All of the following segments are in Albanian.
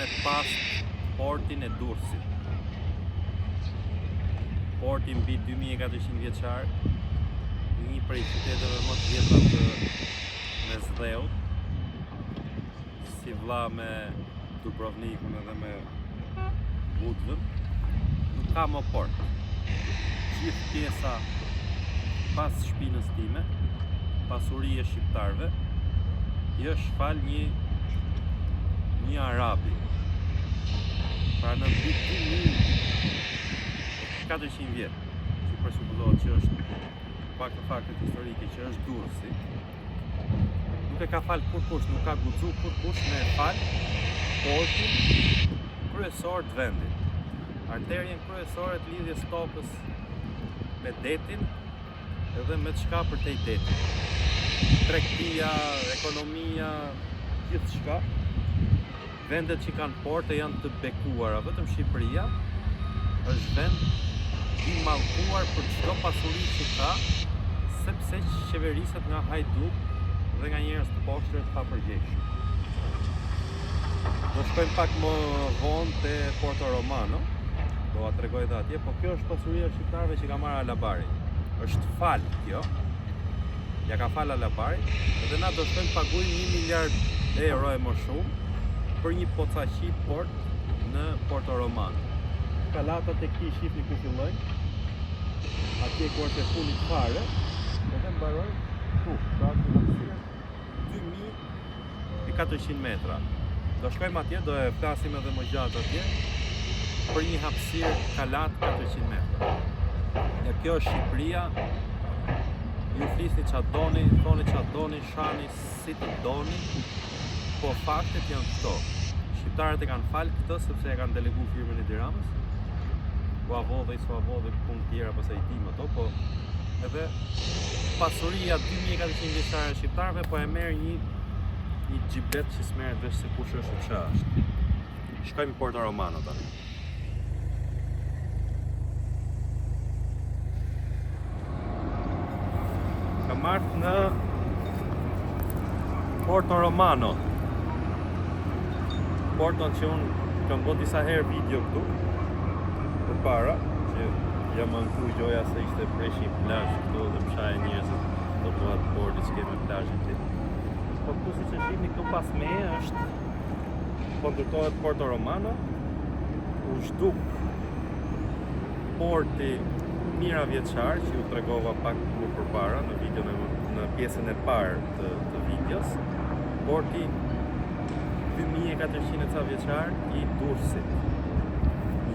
me pas portin e Durrësit. Porti mbi 2400 vjeçar, një prej qyteteve më të vjetra të Mesdheut, si vlla me Dubrovnikun edhe me Budvën, nuk ka më port. Gjithë pjesa pas shpinës time, pasuri e shqiptarëve, është fal një arabi. Pra në mbi 2400 vjet, që presupozohet që është pak të faktet historike që është Durrësi, nuk e ka fal kurkush, nuk ka guxu kurkush me fal portin kryesor të vendit. Arterien kryesore të lidhjes tokës me detin edhe me çka përtej detit. Tregtia, ekonomia, gjithçka. Vendet që kanë porte janë të bekuara, vetëm Shqipëria është vend i mallkuar për çdo pasuri që ka, sepse qeveriset nga hajduk dhe nga njerëz të poshtër të papërgjegjshëm. Do shkojmë pak më vonë te Porto Romano, do a tregoj dhe atje, po kjo është pasuria shqiptarëve që ka marrë Alabari. Është fal kjo, ja ka fal Alabari, dhe na do shkojmë paguajmë 1 miliard euro e më shumë për një pocaqi port në Porto Romano. Kalatat e këtij shifni ku fillojnë, atje ku është e fundit fare, edhe mbaroj ku, pra ku hapësirë 2400 metra. Do shkojmë atje, do e flasim edhe më gjatë atje, për një hapësirë kalat 400 metra. Dhe kjo është Shqipëria, ju flisni çfarë doni, thoni çfarë doni, shani si të doni, po faktet janë këto. Shqiptarët e kanë falë këtë sepse e kanë delegu firmën e Tiranës. U avodhe, punë tjera pasaj tim ato, po edhe pasuria 2400 vjeçare e shqiptarëve po e merr një xhibet që s'merret vesh se kush është ç'a është. Shkojmë në Porto Romano tani. Kam marrë në Porto Romano. Porton që unë kam bërë disa herë video këtu përpara, që jam anku gjoja se ishte preshi një plazh këtu dhe më shaje njerëzit do bëhat porti që kemi plazhin ti. Po këtu si që shihni këtu pas meje është po ndërtohet Porto Romano, u zhduk porti mira vjeçar që ju tregova pak më përpara në videon në pjesën e parë të videos. Porti 2400 ca vjeçar i Durrësit.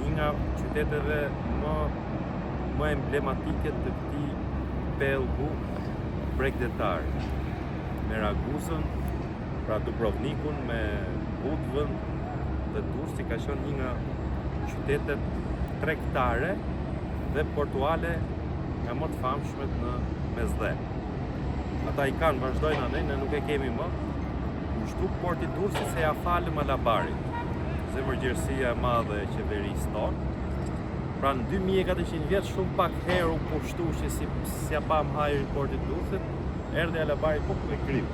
Një nga qyteteve më emblematike të këtij pellgu bregdetar. Me Raguzën, pra Dubrovnikun, me Budvën dhe Durrësi ka qenë një nga qytetet tregtare dhe portuale nga më të famshmet në Mesdhe. Ata i kanë, vazhdojnë anë, ne nuk e kemi më. U zhduk porti Durrësit se ja falëm Alabarit. Zemërgjërsia e madhe e qeverisë tonë. Pra në 2400 vjet shumë pak herë u pushtu që si ja pam hajrin portit Durrësit, erdhi Alabari po me krim.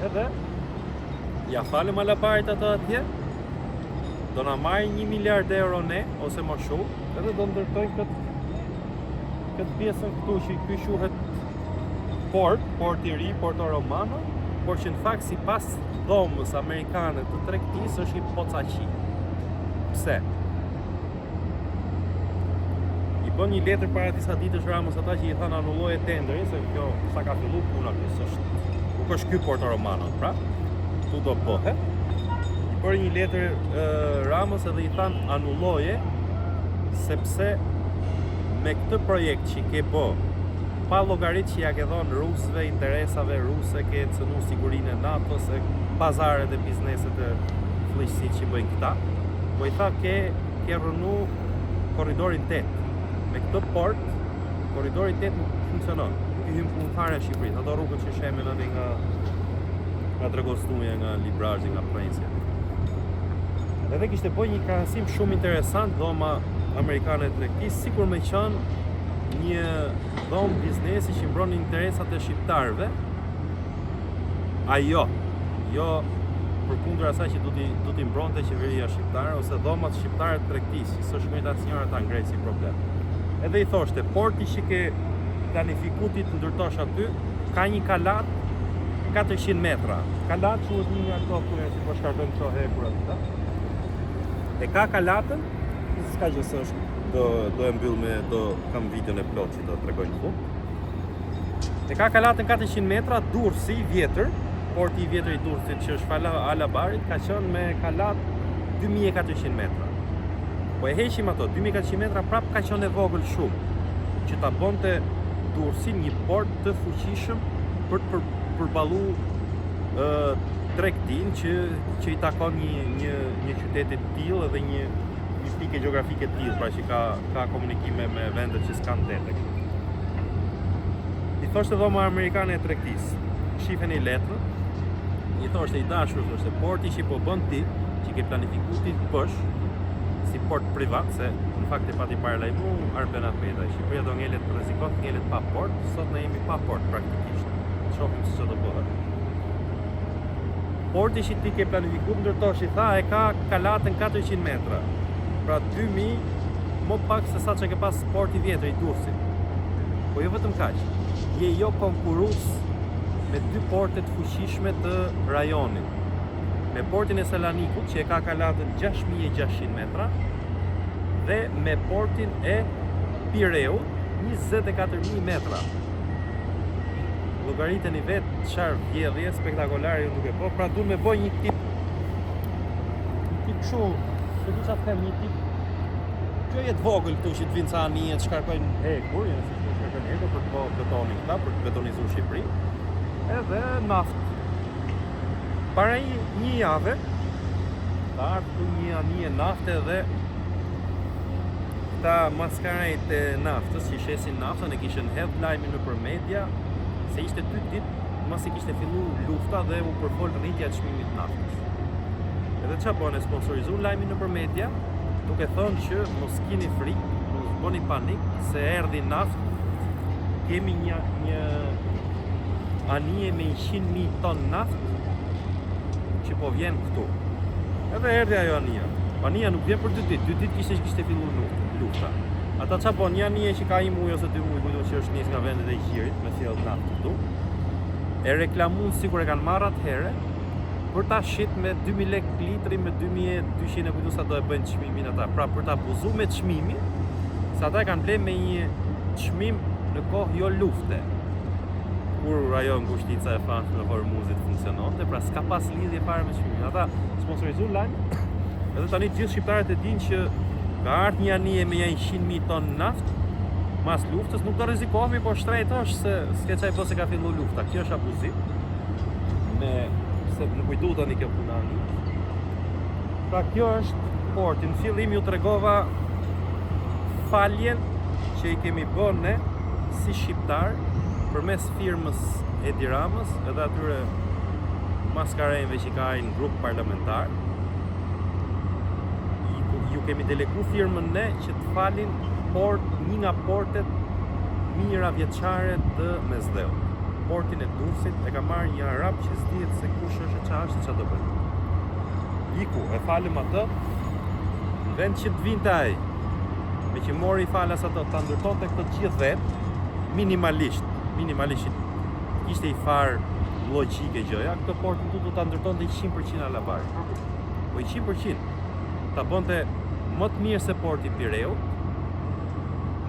Edhe ja falëm Alabarit ato atje, do na marrin 1 miliard euro ne ose më shumë, edhe do ndërtojnë këtë pjesën këtu që ky quhet porti i ri, Porto Romano, por që në fakt sipas dhomës amerikane të tregtisë është një pocaqi. Pse? I bën një letër para disa ditësh Ramës ata që i thanë anulloje tenderin, se kjo sa ka fillu puna kjo, nuk është ky Porto Romano, pra, tu do bëhet. I bën një letër Ramës edhe i thanë anulloje, sepse me këtë projekt që ke bë, pa llogarit që ja ke dhënë rusëve, interesave ruse, ke cënu sigurinë e NATO-s, pazaret e bizneset e fllëqësit që bëjnë këta, po i tha ke rënu korridorin 8. Me këtë port, korridori 8 nuk funksionon. Nuk i hyn punë fare në Shqipëri. Ato rrugët që shemen aty nga Dragostuja, nga Librazhi, nga Prensia. Edhe kishte bërë një krahasim shumë interesant dhoma amerikane të tregtisë, sikur me qenë një dhomë biznesi që mbron interesat e shqiptarëve. Jo përkundër asaj që do t'i mbronte qeveria shqiptare ose dhomat shqiptare të tregtisë, s'është shkojnë asnjëra ta ngrej si problem. Edhe I thoshte, porti që ke planifikuar të ndërtosh aty ka një kalat 400 metra. Kalat quhet një nga ato ku si po shkarkojmë këto hekur aty. E ka kalatën, s'ka gjë se është do e mbyll do kam videon e plot që do t'tregoj në fund. E ka kalatën 400 metra, Durrësi I vjetër, porti I vjetër I Durrësit që është Alabarit ka qenë me kalat 2400 metra. Po e heqim ato 2400 metra prap ka qenë e vogël shumë që ta bonte Durrësin një port të fuqishëm për të përballuar tregtinë që I takon një qyteti të tillë dhe një pikë gjeografike të tillë, pra që ka komunikime me vende që s'kan dete. I thoshte dhoma amerikane e tregtisë, shifeni letrën, I thoshte I dashur, thoshte porti që po bën ti, që ke planifikuar ti bësh si port privat, se në fakt e pati paralajmu Arben Ahmeta, Shqipëria do ngelet rrezikon të ngelet pa port, sot ne jemi pa port praktikisht. Shohim se çfarë do bëhet. Porti që ti ke planifikuar ndërtosh I tha e ka kalatën 400 metra. Pra 2000 më pak se sa që ke pas porti vjetër I Durrësit. Po jo vetëm kaq. Je jo konkurrues me dy porte të fuqishme të rajonit. Me portin e Selanikut që e ka kalatën 6600 metra dhe me portin e Pireut 24000 metra. Llogariteni vetë çfarë vjedhje spektakolare nuk e po, pra duhet me bëj një tip kështu, se di çfarë them, një tip që jetë vogël këtu që të vinë ca anije të shkarkojnë hekur, si të shkarkojnë hekur për të bërë betonin këta, për të betonizuar Shqipërinë, edhe naftë. Para një jave, ka ardhur një anije nafte dhe këta maskarajt e naftës që shesin naftën e kishin hedhur lajmin nëpër media se ishte 2 ditë masi kishte filluar lufta dhe u përfol rritja e çmimit të naftës. Edhe çfarë bën e sponsorizuar lajmin nëpër media, duke thënë që mos keni frikë, mos bëni panik se erdhi naftë, kemi një anije me 100.000 ton naftë që po vjen këtu. Edhe erdhi ajo anija. Anija nuk vjen për 2 ditë. 2 ditë kishte filluar lufta. Ata çfarë bën? Një anije që ka 1 muaj ose 2 muaj, kujto që është nis nga vendet e qirit me sjell naftë këtu. E reklamuan sikur e kanë marrë atëherë për ta shit me 2000 lekë litri, me 2200 e kujto sa do e bëjnë çmimin ata. Pra për ta abuzuar me çmimin, sa ata kanë bler me një çmim në kohë jo lufte. Kur ajo ngushtica e famshme e Hormuzit funksiononte, pra s'ka pas lidhje fare me çmimin. Ata sponsorizuan lajmin. Edhe tani të gjithë shqiptarët e dinë që ka ardhur një anije me 100.000 ton naftë mas luftës, nuk do rrezikohemi, po shtrejtosh se s'ke çaj po se ka filluar lufta. Kjo është abuzim. Se nuk kujtu tani kjo puna anije. Pra kjo është porti. Në fillim ju tregova faljen që I kemi bërë ne si shqiptar përmes firmës Edi Ramës edhe atyre maskarejve që ka në grup parlamentar. Ju kemi delegu firmën ne që të falin një nga portet mira vjeçare të Mesdheut. Portin e Durrësit e ka marrë një arab që s'dihet se kush është e çfarë është, çfarë do bëj. Iku, e falëm atë, në vend që të vinte ai, me që mori falas ato, ta ndërtonte këtë gjithë vetë, minimalisht ishte I farë logjike gjëja, këtë portin du ta ndërtonte 100% Alabari. Po 100%, ta bënte më të mirë se porti Pireut,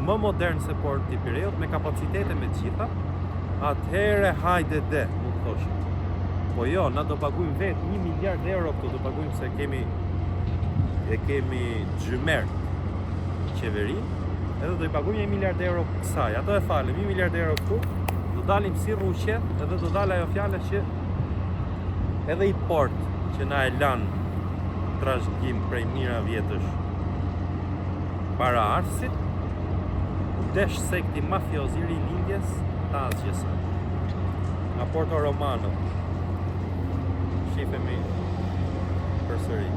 më modern se porti Pireut, me kapacitete me gjitha, atëhere hajde de, nuk thoshim. Po jo, na do paguajmë vetë 1 miliard euro këtu, do paguajmë se kemi xhymer qeverinë, edhe do I paguajmë 1 miliard euro kësaj. Ato e falem 1 miliard euro këtu, do dalim si rruqe, edhe do dalë ajo fjala që edhe I port që na e lan trashëgim prej mira vjetësh para arsit, desh sekti mafioz I rilindjes ta asgjëse. Nga Porto Romano. Shifemi përsëri.